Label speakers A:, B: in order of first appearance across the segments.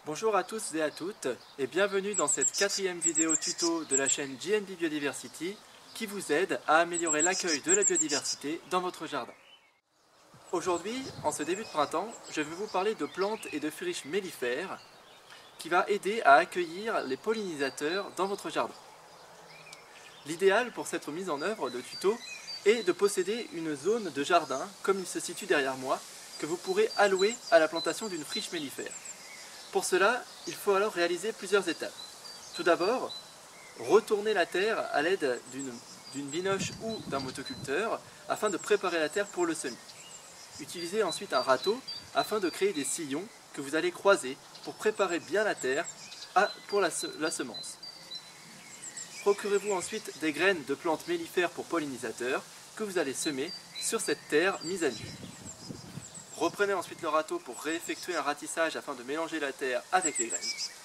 A: Bonjour à tous et à toutes et bienvenue dans cette quatrième vidéo tuto de la chaîne JNB Biodiversity qui vous aide à améliorer l'accueil de la biodiversité dans votre jardin. Aujourd'hui, en ce début de printemps, je vais vous parler de plantes et de friches mellifères qui va aider à accueillir les pollinisateurs dans votre jardin. L'idéal pour cette mise en œuvre de tuto est de posséder une zone de jardin, comme il se situe derrière moi, que vous pourrez allouer à la plantation d'une friche mellifère. Pour cela, il faut alors réaliser plusieurs étapes. Tout d'abord, retourner la terre à l'aide d'une binoche ou d'un motoculteur afin de préparer la terre pour le semis. Utilisez ensuite un râteau afin de créer des sillons que vous allez croiser pour préparer bien la terre pour la semence. Procurez-vous ensuite des graines de plantes mellifères pour pollinisateurs que vous allez semer sur cette terre mise à nu. Reprenez ensuite le râteau pour réeffectuer un ratissage afin de mélanger la terre avec les graines.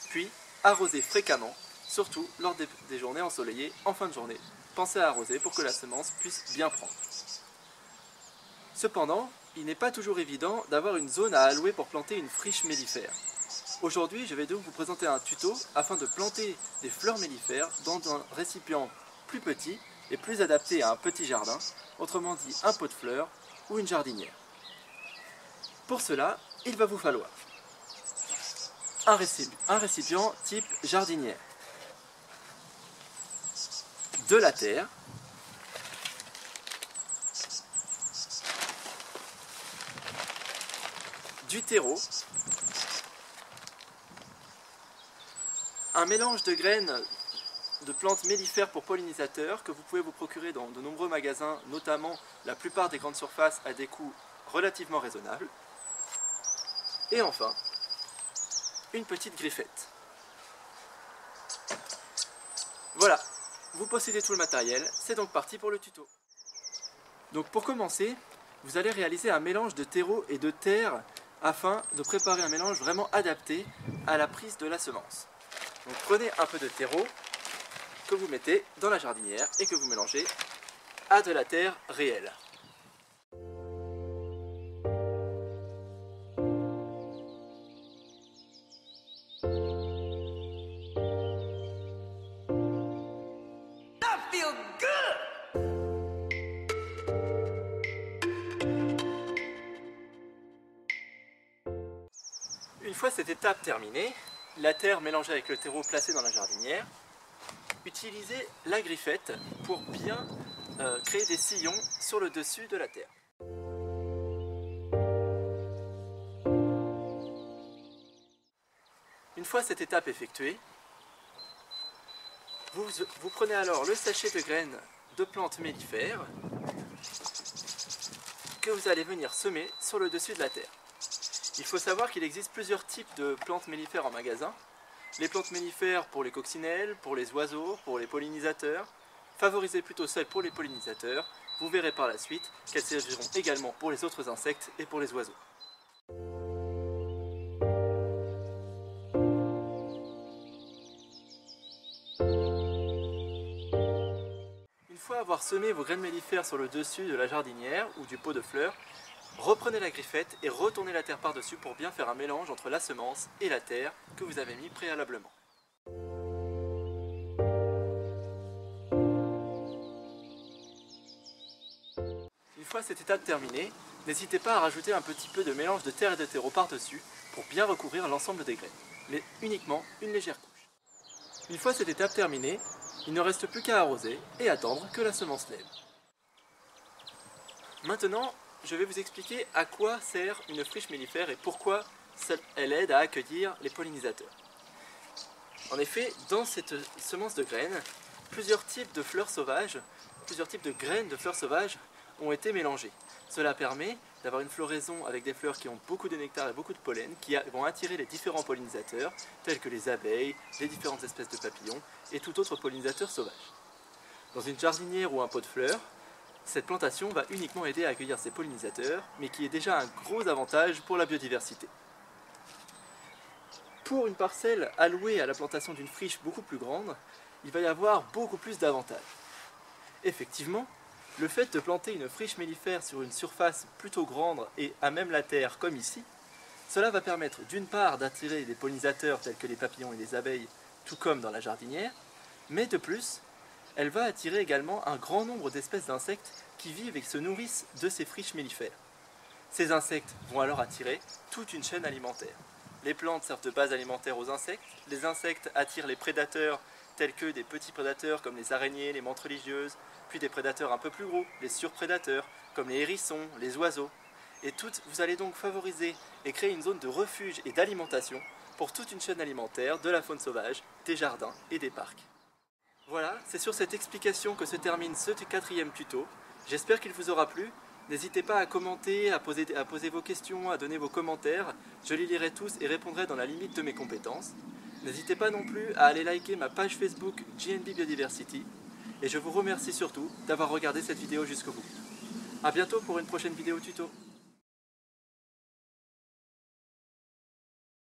A: Puis, arrosez fréquemment, surtout lors des journées ensoleillées en fin de journée. Pensez à arroser pour que la semence puisse bien prendre. Cependant, il n'est pas toujours évident d'avoir une zone à allouer pour planter une friche mellifère. Aujourd'hui, je vais donc vous présenter un tuto afin de planter des fleurs mellifères dans un récipient plus petit et plus adapté à un petit jardin, autrement dit un pot de fleurs ou une jardinière. Pour cela, il va vous falloir un récipient type jardinière, de la terre, du terreau, un mélange de graines de plantes mellifères pour pollinisateurs que vous pouvez vous procurer dans de nombreux magasins, notamment la plupart des grandes surfaces à des coûts relativement raisonnables. Et enfin, une petite griffette. Voilà, vous possédez tout le matériel, c'est donc parti pour le tuto. Donc pour commencer, vous allez réaliser un mélange de terreau et de terre afin de préparer un mélange vraiment adapté à la prise de la semence. Donc prenez un peu de terreau que vous mettez dans la jardinière et que vous mélangez à de la terre réelle. Une fois cette étape terminée, la terre mélangée avec le terreau placé dans la jardinière, utilisez la griffette pour bien créer des sillons sur le dessus de la terre. Une fois cette étape effectuée, vous prenez alors le sachet de graines de plantes mellifères que vous allez venir semer sur le dessus de la terre. Il faut savoir qu'il existe plusieurs types de plantes mellifères en magasin. Les plantes mellifères pour les coccinelles, pour les oiseaux, pour les pollinisateurs. Favorisez plutôt celles pour les pollinisateurs. Vous verrez par la suite qu'elles serviront également pour les autres insectes et pour les oiseaux. Une fois avoir semé vos graines mellifères sur le dessus de la jardinière ou du pot de fleurs, reprenez la griffette et retournez la terre par-dessus pour bien faire un mélange entre la semence et la terre que vous avez mis préalablement. Une fois cette étape terminée, n'hésitez pas à rajouter un petit peu de mélange de terre et de terreau par-dessus pour bien recouvrir l'ensemble des graines, mais uniquement une légère couche. Une fois cette étape terminée, il ne reste plus qu'à arroser et attendre que la semence lève. Maintenant, je vais vous expliquer à quoi sert une friche mellifère et pourquoi elle aide à accueillir les pollinisateurs. En effet, dans cette semence de graines, plusieurs types de fleurs sauvages, plusieurs types de graines de fleurs sauvages ont été mélangées. Cela permet d'avoir une floraison avec des fleurs qui ont beaucoup de nectar et beaucoup de pollen, qui vont attirer les différents pollinisateurs, tels que les abeilles, les différentes espèces de papillons et tout autre pollinisateur sauvage. Dans une jardinière ou un pot de fleurs, cette plantation va uniquement aider à accueillir ces pollinisateurs, mais qui est déjà un gros avantage pour la biodiversité. Pour une parcelle allouée à la plantation d'une friche beaucoup plus grande, il va y avoir beaucoup plus d'avantages. Effectivement, le fait de planter une friche mellifère sur une surface plutôt grande et à même la terre comme ici, Cela va permettre d'une part d'attirer des pollinisateurs tels que les papillons et les abeilles, tout comme dans la jardinière, mais de plus, elle va attirer également un grand nombre d'espèces d'insectes qui vivent et se nourrissent de ces friches mellifères. Ces insectes vont alors attirer toute une chaîne alimentaire. Les plantes servent de base alimentaire aux insectes, les insectes attirent les prédateurs tels que des petits prédateurs comme les araignées, les menthes religieuses, puis des prédateurs un peu plus gros, les surprédateurs comme les hérissons, les oiseaux. Et vous allez donc favoriser et créer une zone de refuge et d'alimentation pour toute une chaîne alimentaire de la faune sauvage, des jardins et des parcs. Voilà, c'est sur cette explication que se termine ce 4e tuto. J'espère qu'il vous aura plu. N'hésitez pas à commenter, à poser vos questions, à donner vos commentaires. Je les lirai tous et répondrai dans la limite de mes compétences. N'hésitez pas non plus à aller liker ma page Facebook JNB Biodiversity. Et je vous remercie surtout d'avoir regardé cette vidéo jusqu'au bout. A bientôt pour une prochaine vidéo tuto.